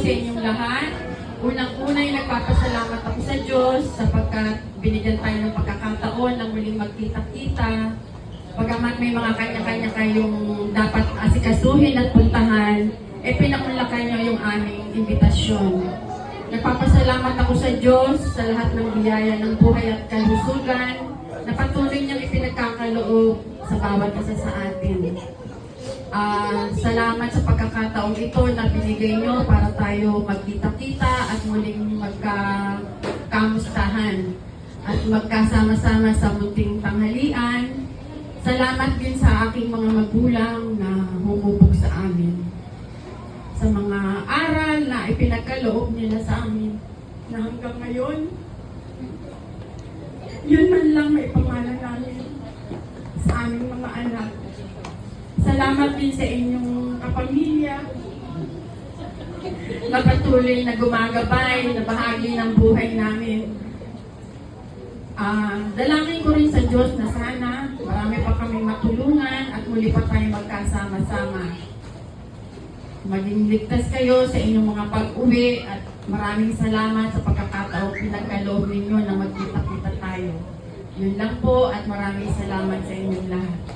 sa inyong lahat. Unang-una ay nagpapasalamat ako sa Diyos sapagkat binigyan tayo ng pagkakataon na muling magkita-kita. Bagamat may mga kanya-kanya kayong dapat asikasuhin at puntahan, pinaunlakan niyo yung aming imbitasyon. Nagpapasalamat ako sa Diyos sa lahat ng biyaya ng buhay at kalusugan na patuloy niyang ipinagkakaloob sa bawat isa sa atin. Salamat sa pagkakataong ito na binigay niyo para tayo magkita-kita at muling magkakamustahan at magkasama-sama sa munting tanghalian. Salamat din sa aking mga magulang na humubog sa amin. Sa mga aral na ipinagkaloob nila sa amin na hanggang ngayon, yun man lang may pangalan namin sa aming mga anak. Salamat din sa inyong kapamilya na patuloy na gumagabay na bahagi ng buhay namin. Dalangin ko rin sa Diyos na sana marami pa kaming matulungan at muli pa tayo magkasama-sama. Maging ligtas kayo sa inyong mga pag-uwi at maraming salamat sa pagkakataong pinagkaloob ninyo na magkita-kita tayo. Yun lang po at maraming salamat sa inyong lahat.